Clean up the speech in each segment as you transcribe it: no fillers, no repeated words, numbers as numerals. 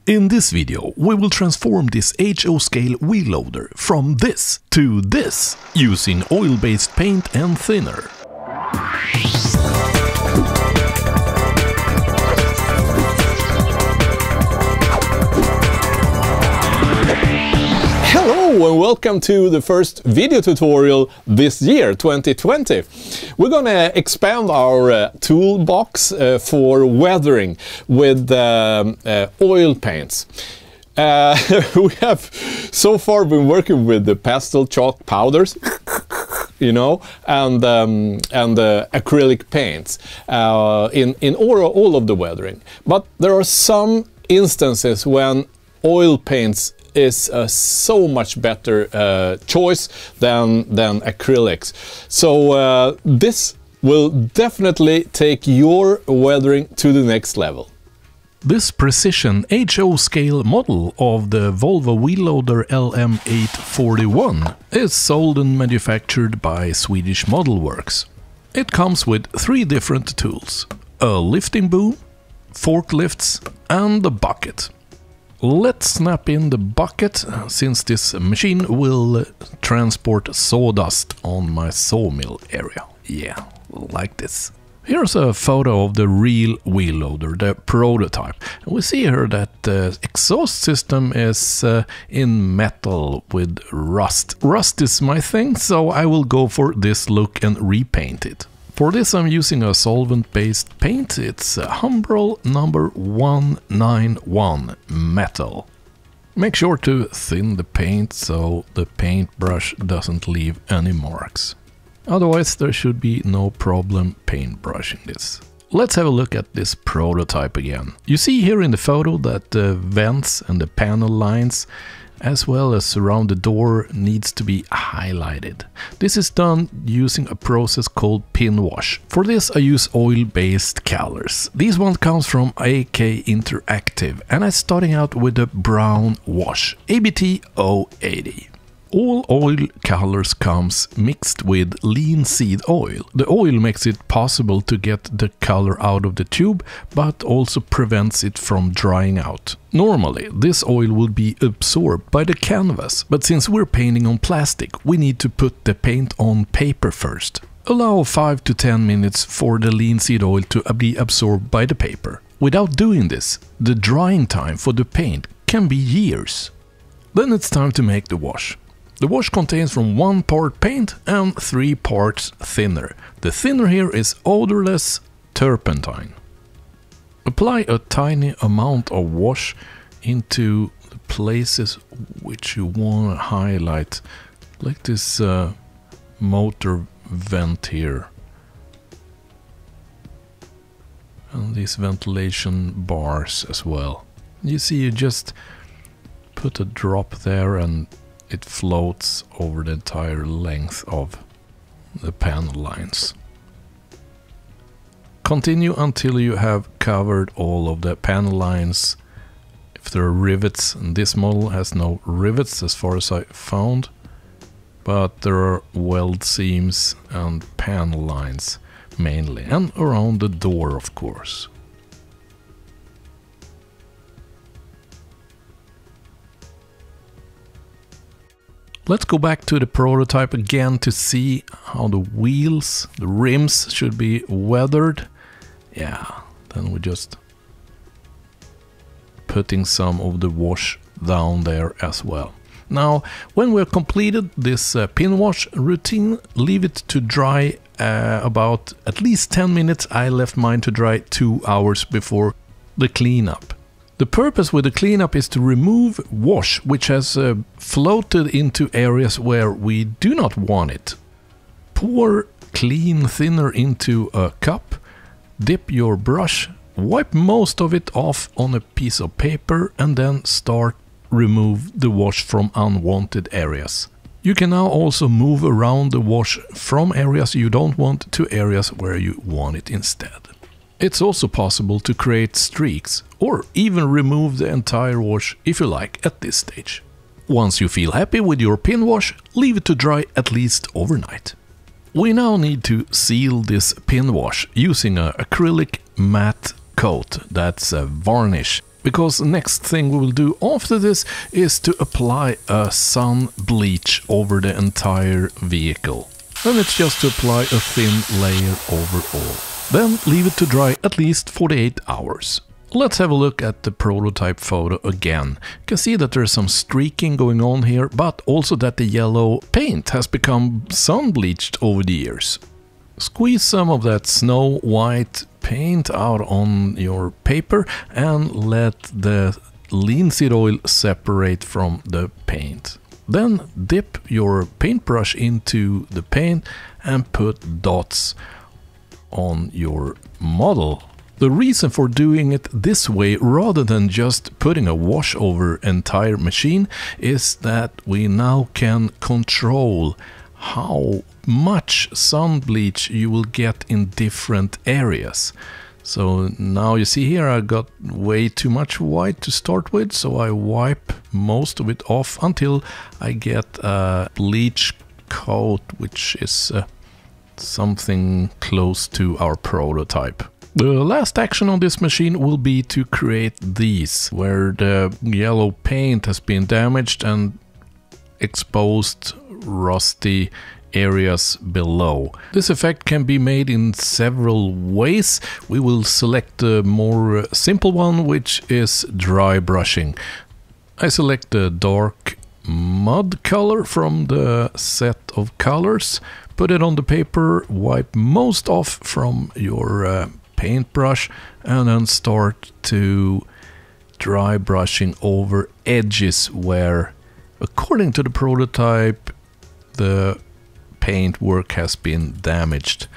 In this video, we will transform this HO scale wheel loader from this to this using oil-based paint and thinner. Hello and welcome to the first video tutorial this year, 2020. We're gonna expand our toolbox for weathering with oil paints. We have so far been working with the pastel chalk powders, you know, and acrylic paints in all of the weathering. But there are some instances when oil paints is a so much better choice than acrylics. So this will definitely take your weathering to the next level. This precision HO scale model of the VOLVO wheel loader LM841 is sold and manufactured by Swedish Model Works. It comes with 3 different tools: a lifting boom, forklifts and a bucket. Let's snap in the bucket, since this machine will transport sawdust on my sawmill area. Yeah, like this. Here's a photo of the real wheel loader, the prototype. We see here that the exhaust system is in metal with rust. Rust is my thing, so I will go for this look and repaint it. For this I'm using a solvent-based paint. It's Humbrol number 191 metal. Make sure to thin the paint so the paintbrush doesn't leave any marks. Otherwise there should be no problem paintbrushing this. Let's have a look at this prototype again. You see here in the photo that the vents and the panel lines as well as around the door needs to be highlighted. This is done using a process called pin wash. For this I use oil-based colors. This one comes from AK Interactive and I'm starting out with the brown wash, ABT 080. All oil colors comes mixed with linseed oil. The oil makes it possible to get the color out of the tube, but also prevents it from drying out. Normally, this oil will be absorbed by the canvas, but since we're painting on plastic, we need to put the paint on paper first. Allow 5 to 10 minutes for the linseed oil to be absorbed by the paper. Without doing this, the drying time for the paint can be years. Then it's time to make the wash. The wash contains from 1 part paint and 3 parts thinner. The thinner here is odorless turpentine. Apply a tiny amount of wash into the places which you want to highlight, like this motor vent here. And these ventilation bars as well. You see, you just put a drop there and it floats over the entire length of the panel lines. Continue until you have covered all of the panel lines. If there are rivets, and this model has no rivets as far as I found, but there are weld seams and panel lines mainly, and around the door of course. Let's go back to the prototype again to see how the wheels, the rims should be weathered. Yeah, then we're just putting some of the wash down there as well. Now, when we've completed this pin wash routine, leave it to dry about at least 10 minutes. I left mine to dry 2 hours before the cleanup. The purpose with the cleanup is to remove wash which has floated into areas where we do not want it. Pour clean thinner into a cup, dip your brush, wipe most of it off on a piece of paper and then start remove the wash from unwanted areas. You can now also move around the wash from areas you don't want to areas where you want it instead. It's also possible to create streaks or even remove the entire wash if you like at this stage. Once you feel happy with your pin wash, leave it to dry at least overnight. We now need to seal this pin wash using an acrylic matte coat, that's a varnish. because the next thing we will do after this is to apply a sun bleach over the entire vehicle. Then it's just to apply a thin layer over all. Then leave it to dry at least 48 hours. Let's have a look at the prototype photo again. You can see that there's some streaking going on here, but also that the yellow paint has become sun bleached over the years. Squeeze some of that snow white paint out on your paper and let the linseed oil separate from the paint. Then dip your paintbrush into the paint and put dots on your model. The reason for doing it this way rather than just putting a wash over entire machine is that we now can control how much sun bleach you will get in different areas. So now you see here I got way too much white to start with, so I wipe most of it off until I get a bleach coat which is something close to our prototype. The last action on this machine will be to create these, where the yellow paint has been damaged and exposed rusty areas below. This effect can be made in several ways. We will select the more simple one, which is dry brushing. I select the dark mud color from the set of colors, put it on the paper, wipe most off from your paintbrush, and then start to dry brushing over edges where, according to the prototype, the paintwork has been damaged,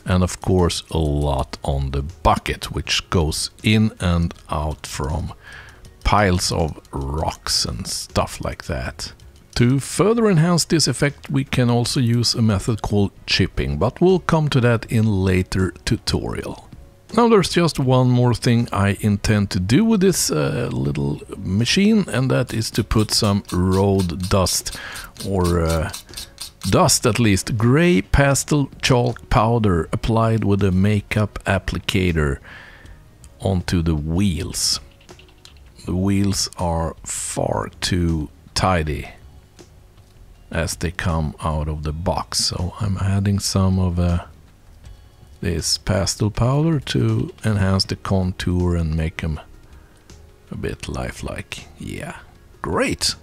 and of course a lot on the bucket, which goes in and out from piles of rocks and stuff like that. To further enhance this effect we can also use a method called chipping, but we'll come to that in later tutorial. Now there's just one more thing I intend to do with this little machine, and that is to put some road dust, or dust at least, gray pastel chalk powder applied with a makeup applicator onto the wheels. The wheels are far too tidy as they come out of the box, so I'm adding some of this pastel powder to enhance the contour and make them a bit lifelike. Yeah, great!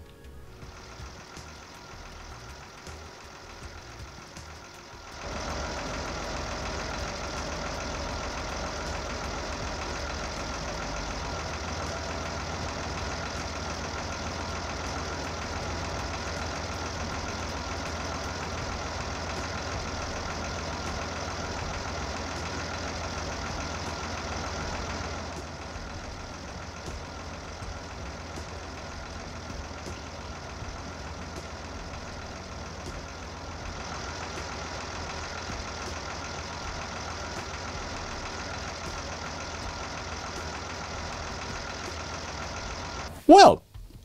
Well,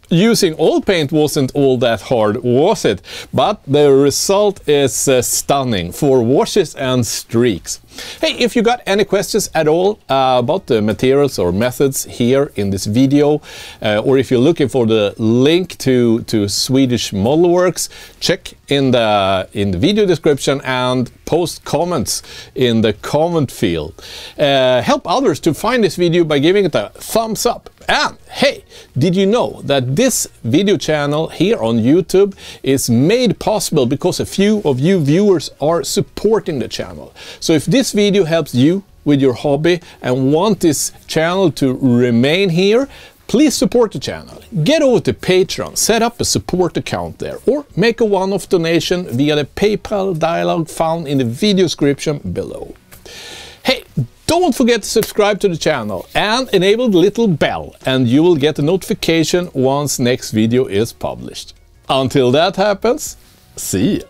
using oil paint wasn't all that hard, was it? But the result is stunning for washes and streaks. Hey, if you got any questions at all about the materials or methods here in this video, or if you're looking for the link to Swedish Model Works, check in the video description and post comments in the comment field. Help others to find this video by giving it a thumbs up. And hey, did you know that this video channel here on YouTube is made possible because a few of you viewers are supporting the channel? So if this video helps you with your hobby and want this channel to remain here, please support the channel. Get over to Patreon, set up a support account there, or make a one-off donation via the PayPal dialog found in the video description below. Hey, don't forget to subscribe to the channel and enable the little bell, and you will get a notification once next video is published. Until that happens, see ya!